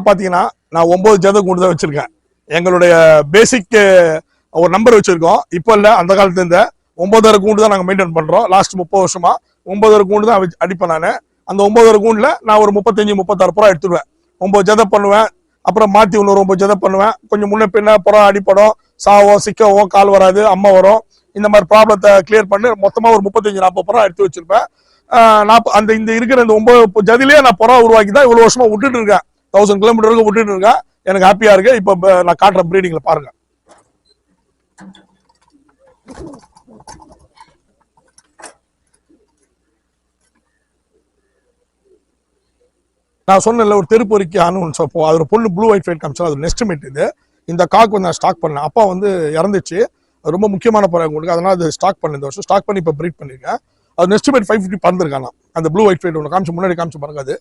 பாத்தீங்கன்னா நான் 9 ஜத கூண்டு தான் வச்சிருக்கேன். எங்களுடைய பேசிக் ஒரு நம்பர் வச்சிருக்கோம். இப்போ இல்ல, அந்த காலத்துல இருந்த 9 கூண்டு தான் நாங்க மெயின்டைன் பண்றோம். லாஸ்ட் 30 வருஷமா 9 கூண்டு தான் அடிப்பேன் நானு. அந்த 9 கூண்டுல நான் ஒரு 35-36 புறா எடுத்துடுவேன். 9 ஜத பண்ணுவேன். அப்புறம் மாத்தி இன்னொரு 9 ஜத பண்ணுவேன். கொஞ்சம் முன்ன பின்ன புறா அடிப்படும், சாவோ சிக்கவோ, கால் வராது, அம்மா வரும். இந்த மாதிரி ப்ராப்ளத்தை கிளியர் பண்ணி மொத்தமா ஒரு 35-40 புறா எடுத்து வச்சிருப்பேன். அந்த இந்த இருக்கிற இந்த 9 ஜதிலேயே நான் புறா உருவாக்கி தான் இவ்வளவு வருஷமா விட்டுட்டு இருக்கேன். 1000 கிலோமீட்டருக்கு விட்டுட்டு இருக்கேன். எனக்கு ஹாப்பியா இருக்கு. இப்ப நான் காட்டுற ப்ரீடிங்ல பாருங்க. நான் சொன்ன ஒரு தெருப்பொறிக்கு அனுப்போ அது ஒரு பொண்ணு ப்ளூ ஒயிட் ஃபைட் காமிச்சா அது நெஸ்டிமேட். இது இந்த காக்கு வந்து நான் ஸ்டாக் பண்ணேன். அப்பா வந்து இறந்துச்சு. அது ரொம்ப முக்கியமான புறா உங்களுக்கு, அதனால அது ஸ்டாக் பண்ண இந்த வருஷம் ஸ்டாக் பண்ணி இப்போ ப்ரீட் பண்ணிருக்கேன். அது நெஸ்டிமேட் 550 பறந்துருக்கானா. அந்த ப்ளூ ஒயிட் ஃபைட் ஒன்று காமிச்சு முன்னாடி காமிச்சு பாருங்க. அது